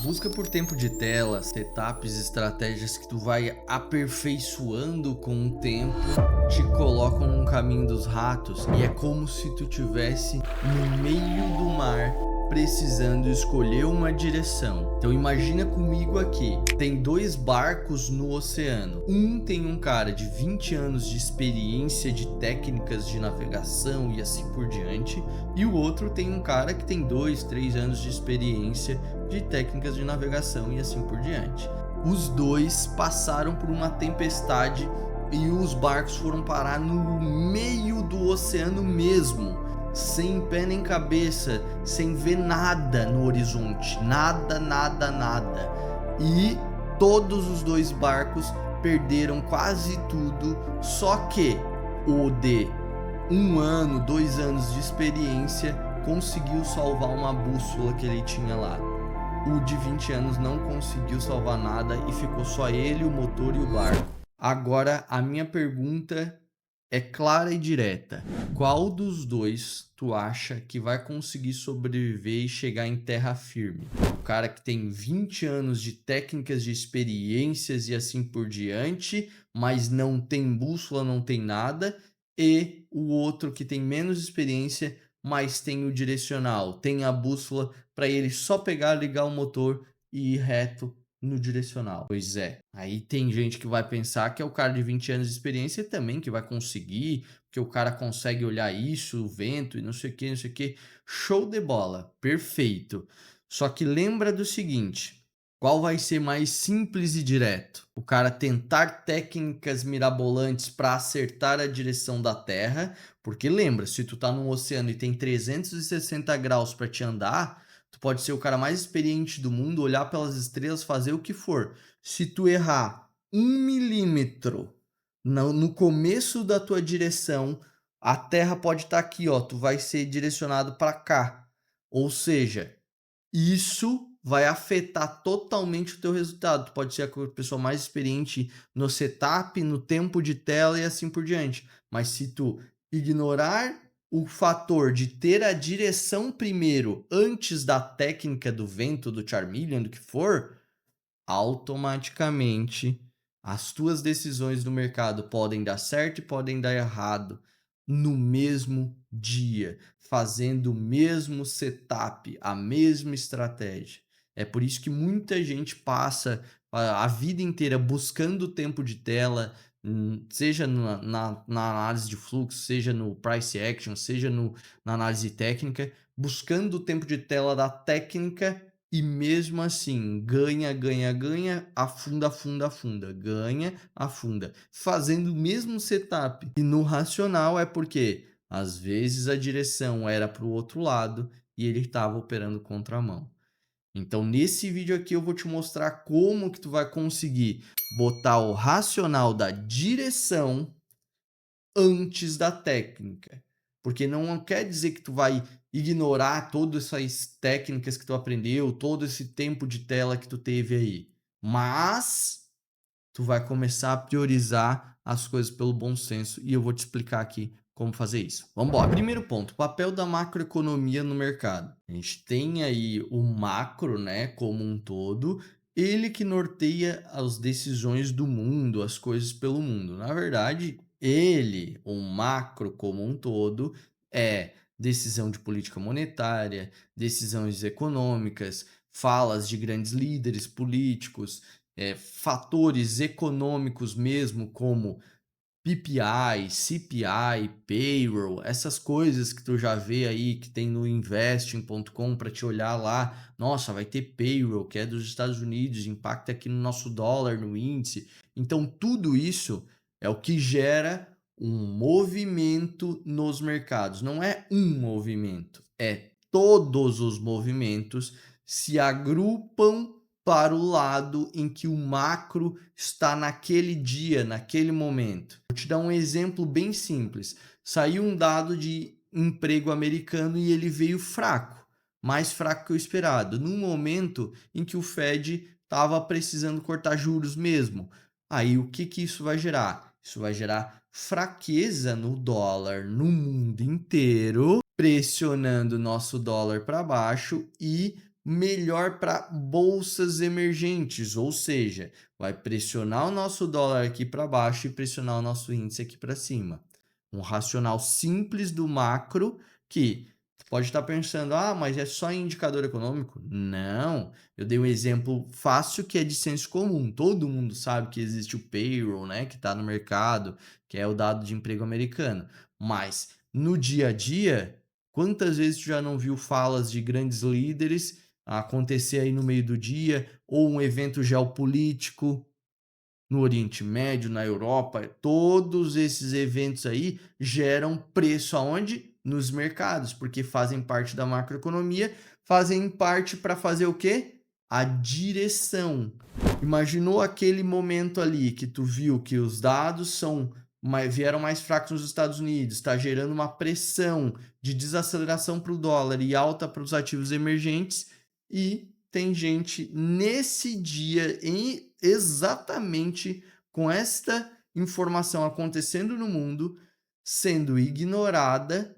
busca por tempo de tela, setups, estratégias que tu vai aperfeiçoando com o tempo, te colocam no caminho dos ratos e é como se tu tivesse no meio do mar precisando escolher uma direção. Então imagina comigo aqui, tem dois barcos no oceano. Um tem um cara de 20 anos de experiência de técnicas de navegação e assim por diante, e o outro tem um cara que tem 2, 3 anos de experiência de técnicas de navegação e assim por diante. Os dois passaram por uma tempestade e os barcos foram parar no meio do oceano mesmo, sem pé nem cabeça, sem ver nada no horizonte, nada, nada, nada. E todos os dois barcos perderam quase tudo, só que o de 1 ano, 2 anos de experiência conseguiu salvar uma bússola que ele tinha lá. O de 20 anos não conseguiu salvar nada e ficou só ele, o motor e o barco. Agora, a minha pergunta é clara e direta. Qual dos dois tu acha que vai conseguir sobreviver e chegar em terra firme? O cara que tem 20 anos de técnicas de experiências e assim por diante, mas não tem bússola, não tem nada, e o outro que tem menos experiência, mas tem o direcional, tem a bússola para ele só pegar, ligar o motor e ir reto no direcional. Pois é, aí tem gente que vai pensar que é o cara de 20 anos de experiência também que vai conseguir, porque o cara consegue olhar isso, o vento e não sei o que, não sei o que. Show de bola, perfeito. Só que lembra do seguinte, qual vai ser mais simples e direto? O cara tentar técnicas mirabolantes para acertar a direção da Terra, porque lembra, se tu tá no oceano e tem 360 graus para te andar, tu pode ser o cara mais experiente do mundo, olhar pelas estrelas, fazer o que for. Se tu errar 1 milímetro no começo da tua direção, a Terra pode estar aqui, ó, tu vai ser direcionado para cá. Ou seja, isso vai afetar totalmente o teu resultado. Tu pode ser a pessoa mais experiente no setup, no tempo de tela e assim por diante. Mas se tu ignorar o fator de ter a direção primeiro antes da técnica do vento, do Charmeleon, do que for, automaticamente as tuas decisões no mercado podem dar certo e podem dar errado no mesmo dia, fazendo o mesmo setup, a mesma estratégia. É por isso que muita gente passa a vida inteira buscando tempo de tela, seja na análise de fluxo, seja no price action, seja na análise técnica, buscando o tempo de tela da técnica e mesmo assim ganha, ganha, ganha, afunda, afunda, afunda, ganha, afunda, fazendo o mesmo setup. E no racional é porque às vezes a direção era para o outro lado e ele estava operando contramão. Então nesse vídeo aqui eu vou te mostrar como que tu vai conseguir botar o racional da direção antes da técnica. Porque não quer dizer que tu vai ignorar todas essas técnicas que tu aprendeu, todo esse tempo de tela que tu teve aí. Mas tu vai começar a priorizar as coisas pelo bom senso e eu vou te explicar aqui como fazer isso. Vamos embora. Primeiro ponto, papel da macroeconomia no mercado. A gente tem aí o macro, né, como um todo, ele que norteia as decisões do mundo, as coisas pelo mundo. Na verdade, ele, o macro como um todo, é decisão de política monetária, decisões econômicas, falas de grandes líderes políticos, fatores econômicos mesmo, como PPI, CPI, payroll, essas coisas que tu já vê aí, que tem no investing.com para te olhar lá, nossa, vai ter payroll, que é dos Estados Unidos, impacta aqui no nosso dólar, no índice. Então, tudo isso é o que gera um movimento nos mercados. Não é um movimento, é todos os movimentos se agrupam para o lado em que o macro está naquele dia, naquele momento. Vou te dar um exemplo bem simples. Saiu um dado de emprego americano e ele veio fraco, mais fraco que o esperado, num momento em que o Fed estava precisando cortar juros mesmo. Aí o que que isso vai gerar? Isso vai gerar fraqueza no dólar no mundo inteiro, pressionando o nosso dólar para baixo e melhor para bolsas emergentes, ou seja, vai pressionar o nosso dólar aqui para baixo e pressionar o nosso índice aqui para cima. Um racional simples do macro que você pode estar pensando, ah, mas é só indicador econômico? Não, eu dei um exemplo fácil que é de senso comum. Todo mundo sabe que existe o payroll, né, que está no mercado, que é o dado de emprego americano. Mas no dia a dia, quantas vezes tu já não viu falas de grandes líderes acontecer aí no meio do dia, ou um evento geopolítico no Oriente Médio, na Europa, todos esses eventos aí geram preço aonde? Nos mercados, porque fazem parte da macroeconomia, fazem parte para fazer o quê? A direção. Imaginou aquele momento ali que tu viu que os dados vieram mais fracos nos Estados Unidos, está gerando uma pressão de desaceleração para o dólar e alta para os ativos emergentes, e tem gente nesse dia, exatamente com esta informação acontecendo no mundo, sendo ignorada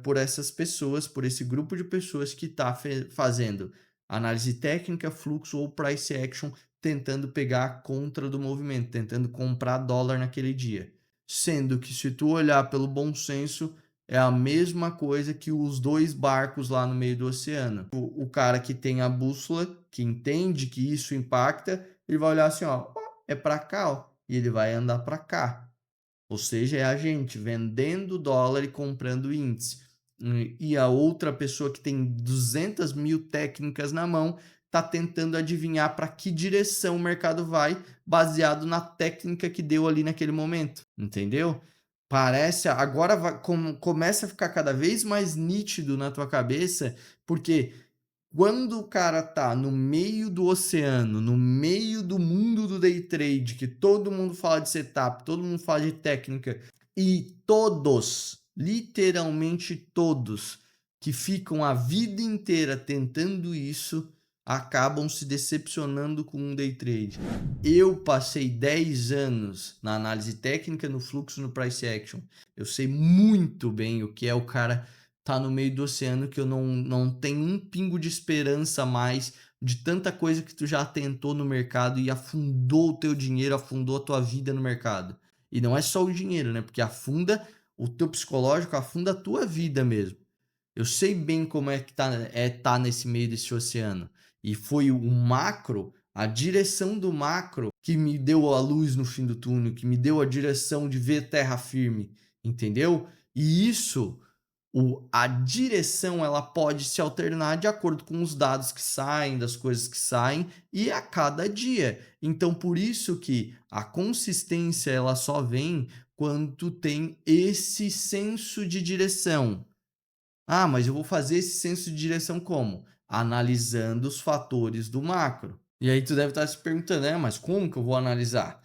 por essas pessoas, por esse grupo de pessoas que está fazendo análise técnica, fluxo ou price action, tentando pegar a contra do movimento, tentando comprar dólar naquele dia. Sendo que, se tu olhar pelo bom senso, é a mesma coisa que os dois barcos lá no meio do oceano. O cara que tem a bússola, que entende que isso impacta, ele vai olhar assim, ó, é para cá, ó, e ele vai andar para cá. Ou seja, é a gente vendendo dólar e comprando índice. E a outra pessoa que tem 200 mil técnicas na mão está tentando adivinhar para que direção o mercado vai, baseado na técnica que deu ali naquele momento. Entendeu? Parece, agora começa a ficar cada vez mais nítido na tua cabeça, porque quando o cara tá no meio do oceano, no meio do mundo do day trade, que todo mundo fala de setup, todo mundo fala de técnica, e todos, literalmente todos, que ficam a vida inteira tentando isso, acabam se decepcionando com um day trade. Eu passei 10 anos na análise técnica, no fluxo, no price action. Eu sei muito bem o que é o cara tá no meio do oceano, que eu não tenho um pingo de esperança mais de tanta coisa que tu já tentou no mercado e afundou o teu dinheiro, afundou a tua vida no mercado. E não é só o dinheiro, né? Porque afunda o teu psicológico, afunda a tua vida mesmo. Eu sei bem como é que tá nesse meio desse oceano. E foi o macro, a direção do macro, que me deu a luz no fim do túnel, que me deu a direção de ver terra firme, entendeu? E isso, a direção, ela pode se alternar de acordo com os dados que saem, das coisas que saem, e a cada dia. Então, por isso que a consistência, ela só vem quando tu tem esse senso de direção. Ah, mas eu vou fazer esse senso de direção como? Analisando os fatores do macro. E aí tu deve estar se perguntando, mas como que eu vou analisar?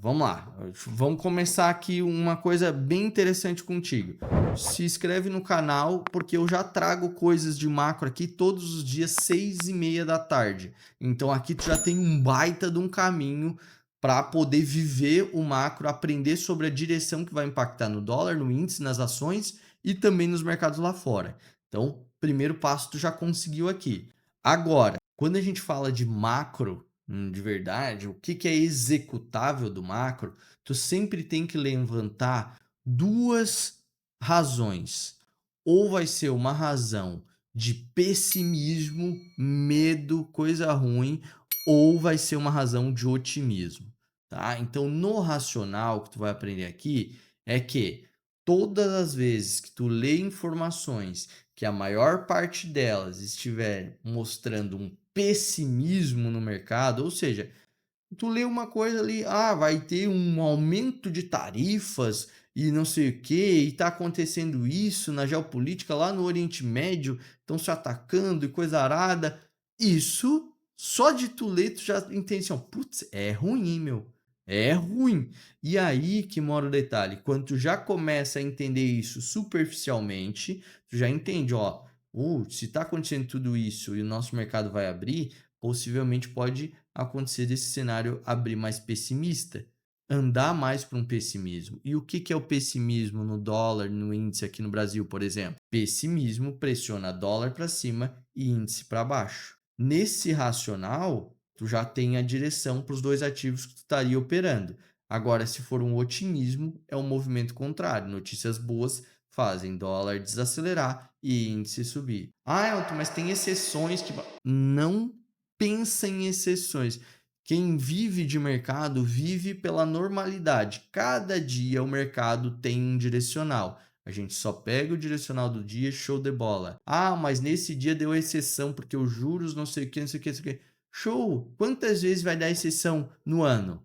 Vamos lá, vamos começar aqui uma coisa bem interessante contigo. Se inscreve no canal, porque eu já trago coisas de macro aqui todos os dias, 6h30 da tarde. Então aqui tu já tem um baita de um caminho para poder viver o macro, aprender sobre a direção que vai impactar no dólar, no índice, nas ações e também nos mercados lá fora. Então, primeiro passo tu já conseguiu aqui. Agora, quando a gente fala de macro, de verdade, o que é executável do macro, tu sempre tem que levantar duas razões. Ou vai ser uma razão de pessimismo, medo, coisa ruim, ou vai ser uma razão de otimismo, tá? Então, no racional que tu vai aprender aqui é que todas as vezes que tu lê informações que a maior parte delas estiver mostrando um pessimismo no mercado, ou seja, tu lê uma coisa ali, vai ter um aumento de tarifas e não sei o que, e tá acontecendo isso na geopolítica lá no Oriente Médio, estão se atacando e coisa arada. Isso, só de tu ler, tu já entende assim, putz, é ruim, meu. É ruim. E aí que mora o detalhe. Quando tu já começa a entender isso superficialmente, tu já entende, se tá acontecendo tudo isso e o nosso mercado vai abrir, possivelmente pode acontecer desse cenário abrir mais pessimista. andar mais para um pessimismo. E o que que é o pessimismo no dólar, no índice aqui no Brasil, por exemplo? Pessimismo pressiona dólar para cima e índice para baixo. Nesse racional, tu já tem a direção para os dois ativos que tu estaria operando. Agora, se for um otimismo, é um movimento contrário. Notícias boas fazem dólar desacelerar e índice subir. Ah, Elton, mas tem exceções que. Não pensa em exceções. Quem vive de mercado vive pela normalidade. Cada dia o mercado tem um direcional. A gente só pega o direcional do dia, show de bola. Ah, mas nesse dia deu exceção porque os juros não sei o que, não sei o que, não sei o que. Show! Quantas vezes vai dar exceção no ano?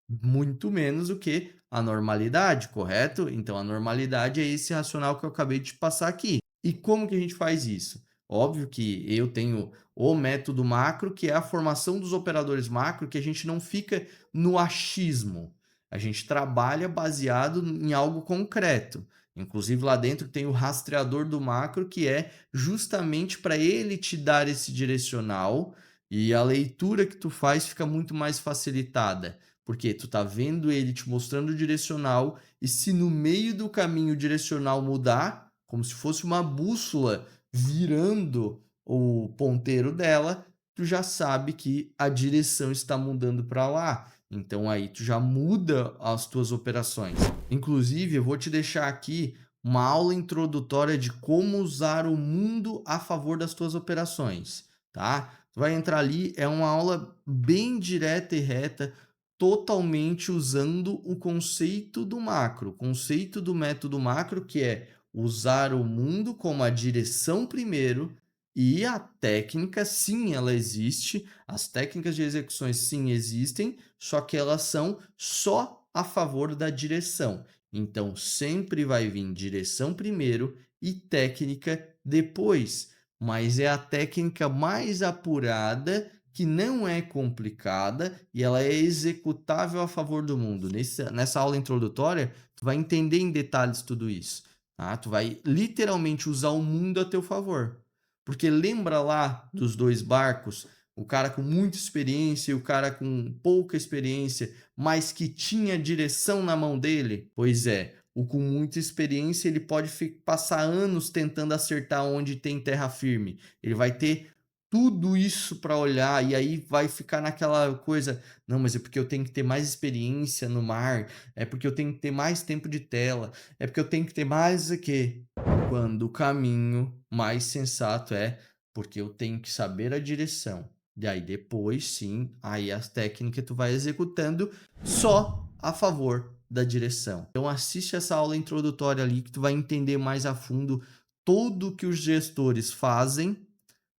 Muito menos do que a normalidade, correto? Então a normalidade é esse racional que eu acabei de passar aqui. E como que a gente faz isso? Óbvio que eu tenho o método macro, que é a formação dos operadores macro, que a gente não fica no achismo. A gente trabalha baseado em algo concreto. Inclusive lá dentro tem o rastreador do macro, que é justamente para ele te dar esse direcional e a leitura que tu faz fica muito mais facilitada. Porque tu tá vendo ele te mostrando o direcional e se no meio do caminho o direcional mudar, como se fosse uma bússola virando o ponteiro dela, tu já sabe que a direção está mudando para lá. Então aí tu já muda as tuas operações. Inclusive, eu vou te deixar aqui uma aula introdutória de como usar o mundo a favor das tuas operações, tá? Tu vai entrar ali, é uma aula bem direta e reta, totalmente usando o conceito do macro, o conceito do método macro, que é usar o mundo como a direção primeiro e a técnica, sim, ela existe, as técnicas de execuções, sim, existem, só que elas são só a favor da direção. Então, sempre vai vir direção primeiro e técnica depois, mas é a técnica mais apurada, que não é complicada e ela é executável a favor do mundo. Nessa aula introdutória, tu vai entender em detalhes tudo isso. Tá? Tu vai literalmente usar o mundo a teu favor. Porque lembra lá dos dois barcos? O cara com muita experiência e o cara com pouca experiência, mas que tinha direção na mão dele? Pois é, o com muita experiência ele pode passar anos tentando acertar onde tem terra firme. Ele vai ter tudo isso para olhar e aí vai ficar naquela coisa, não, mas é porque eu tenho que ter mais experiência no mar, é porque eu tenho que ter mais tempo de tela, é porque eu tenho que ter mais o quê? Quando o caminho mais sensato é porque eu tenho que saber a direção. E aí depois sim, aí as técnicas tu vai executando só a favor da direção. Então assiste essa aula introdutória ali que tu vai entender mais a fundo tudo o que os gestores fazem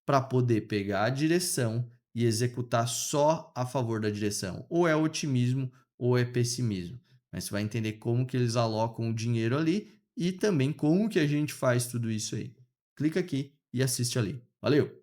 para poder pegar a direção e executar só a favor da direção. Ou é otimismo ou é pessimismo. Mas você vai entender como que eles alocam o dinheiro ali e também como que a gente faz tudo isso aí. Clica aqui e assiste ali. Valeu!